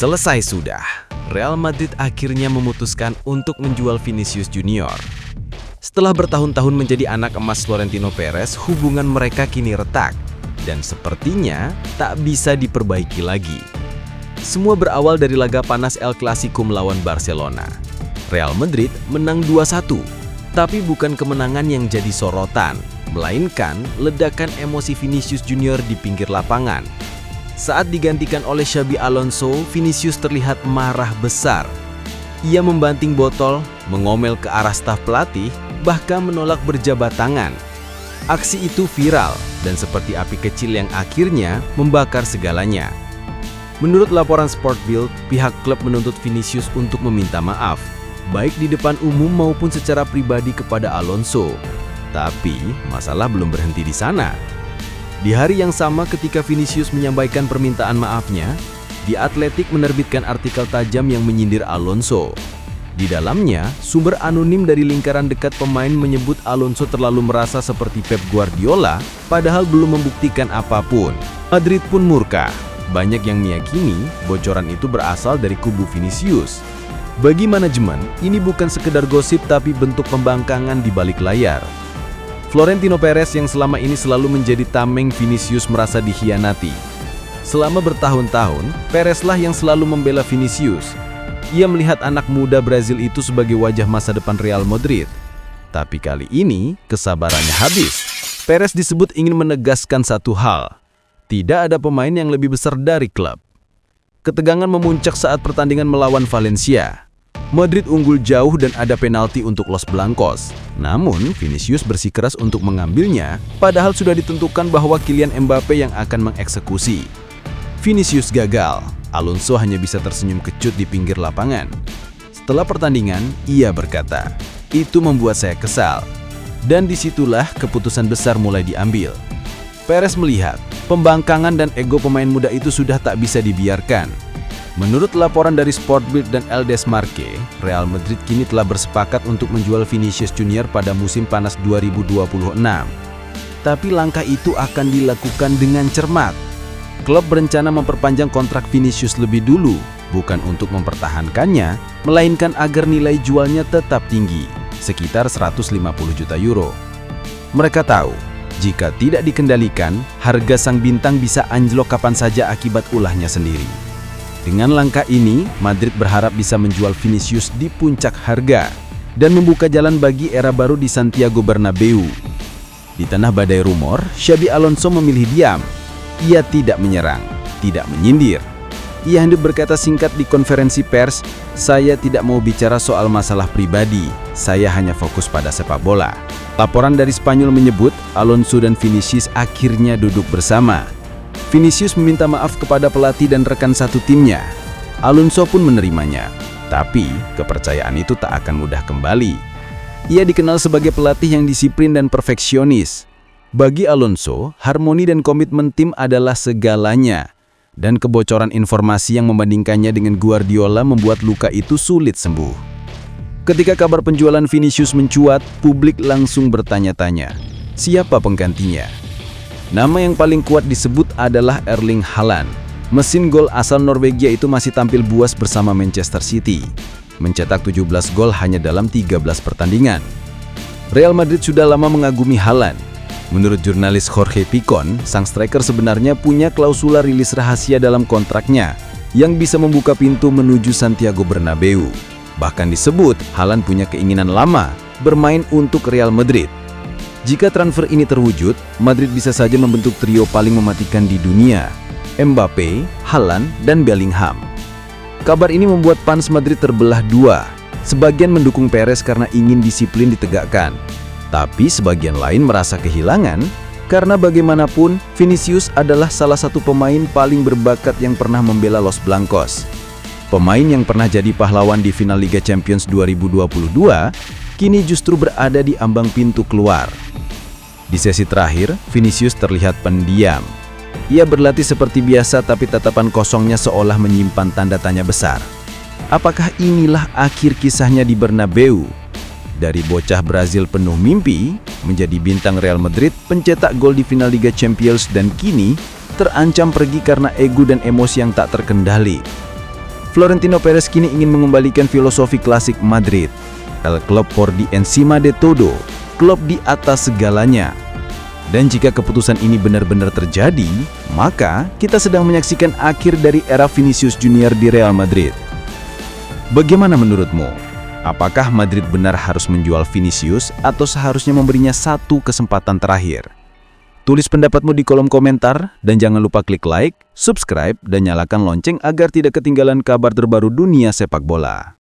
Selesai sudah. Real Madrid akhirnya memutuskan untuk menjual Vinicius Junior. Setelah bertahun-tahun menjadi anak emas Florentino Perez, hubungan mereka kini retak dan sepertinya tak bisa diperbaiki lagi. Semua berawal dari laga panas El Clasico melawan Barcelona. Real Madrid menang 2-1, tapi bukan kemenangan yang jadi sorotan, melainkan ledakan emosi Vinicius Junior di pinggir lapangan. Saat digantikan oleh Xabi Alonso, Vinicius terlihat marah besar. Ia membanting botol, mengomel ke arah staf pelatih, bahkan menolak berjabat tangan. Aksi itu viral dan seperti api kecil yang akhirnya membakar segalanya. Menurut laporan Sport Bild, pihak klub menuntut Vinicius untuk meminta maaf, baik di depan umum maupun secara pribadi kepada Alonso. Tapi masalah belum berhenti di sana. Di hari yang sama ketika Vinicius menyampaikan permintaan maafnya, The Athletic menerbitkan artikel tajam yang menyindir Alonso. Di dalamnya, sumber anonim dari lingkaran dekat pemain menyebut Alonso terlalu merasa seperti Pep Guardiola, padahal belum membuktikan apapun. Madrid pun murka. Banyak yang meyakini bocoran itu berasal dari kubu Vinicius. Bagi manajemen, ini bukan sekedar gosip tapi bentuk pembangkangan di balik layar. Florentino Perez yang selama ini selalu menjadi tameng Vinicius merasa dikhianati. Selama bertahun-tahun, Perez-lah yang selalu membela Vinicius. Ia melihat anak muda Brazil itu sebagai wajah masa depan Real Madrid. Tapi kali ini, kesabarannya habis. Perez disebut ingin menegaskan satu hal. Tidak ada pemain yang lebih besar dari klub. Ketegangan memuncak saat pertandingan melawan Valencia. Madrid unggul jauh dan ada penalti untuk Los Blancos. Namun, Vinicius bersikeras untuk mengambilnya, padahal sudah ditentukan bahwa Kylian Mbappe yang akan mengeksekusi. Vinicius gagal. Alonso hanya bisa tersenyum kecut di pinggir lapangan. Setelah pertandingan, ia berkata, "Itu membuat saya kesal." Dan disitulah keputusan besar mulai diambil. Perez melihat, pembangkangan dan ego pemain muda itu sudah tak bisa dibiarkan. Menurut laporan dari Sport Bild dan El Desmarque, Real Madrid kini telah bersepakat untuk menjual Vinicius Junior pada musim panas 2026. Tapi langkah itu akan dilakukan dengan cermat. Klub berencana memperpanjang kontrak Vinicius lebih dulu, bukan untuk mempertahankannya, melainkan agar nilai jualnya tetap tinggi, sekitar 150 juta euro. Mereka tahu, jika tidak dikendalikan, harga sang bintang bisa anjlok kapan saja akibat ulahnya sendiri. Dengan langkah ini, Madrid berharap bisa menjual Vinicius di puncak harga dan membuka jalan bagi era baru di Santiago Bernabeu. Di tengah badai rumor, Xabi Alonso memilih diam. Ia tidak menyerang, tidak menyindir. Ia hanya berkata singkat di konferensi pers, "Saya tidak mau bicara soal masalah pribadi, saya hanya fokus pada sepak bola." Laporan dari Spanyol menyebut Alonso dan Vinicius akhirnya duduk bersama. Vinicius meminta maaf kepada pelatih dan rekan satu timnya. Alonso pun menerimanya. Tapi, kepercayaan itu tak akan mudah kembali. Ia dikenal sebagai pelatih yang disiplin dan perfeksionis. Bagi Alonso, harmoni dan komitmen tim adalah segalanya. Dan kebocoran informasi yang membandingkannya dengan Guardiola membuat luka itu sulit sembuh. Ketika kabar penjualan Vinicius mencuat, publik langsung bertanya-tanya, siapa penggantinya? Nama yang paling kuat disebut adalah Erling Haaland. Mesin gol asal Norwegia itu masih tampil buas bersama Manchester City. Mencetak 17 gol hanya dalam 13 pertandingan. Real Madrid sudah lama mengagumi Haaland. Menurut jurnalis Jorge Picon, sang striker sebenarnya punya klausula rilis rahasia dalam kontraknya yang bisa membuka pintu menuju Santiago Bernabeu. Bahkan disebut Haaland punya keinginan lama bermain untuk Real Madrid. Jika transfer ini terwujud, Madrid bisa saja membentuk trio paling mematikan di dunia, Mbappe, Haaland, dan Bellingham. Kabar ini membuat fans Madrid terbelah dua. Sebagian mendukung Perez karena ingin disiplin ditegakkan, tapi sebagian lain merasa kehilangan karena bagaimanapun Vinicius adalah salah satu pemain paling berbakat yang pernah membela Los Blancos. Pemain yang pernah jadi pahlawan di final Liga Champions 2022, kini justru berada di ambang pintu keluar. Di sesi terakhir, Vinicius terlihat pendiam. Ia berlatih seperti biasa tapi tatapan kosongnya seolah menyimpan tanda tanya besar. Apakah inilah akhir kisahnya di Bernabeu? Dari bocah Brazil penuh mimpi, menjadi bintang Real Madrid, pencetak gol di final Liga Champions dan kini terancam pergi karena ego dan emosi yang tak terkendali. Florentino Perez kini ingin mengembalikan filosofi klasik Madrid. El club por di encima de todo, klub di atas segalanya. Dan jika keputusan ini benar-benar terjadi, maka kita sedang menyaksikan akhir dari era Vinicius Junior di Real Madrid. Bagaimana menurutmu? Apakah Madrid benar harus menjual Vinicius atau seharusnya memberinya satu kesempatan terakhir? Tulis pendapatmu di kolom komentar dan jangan lupa klik like, subscribe, dan nyalakan lonceng agar tidak ketinggalan kabar terbaru dunia sepak bola.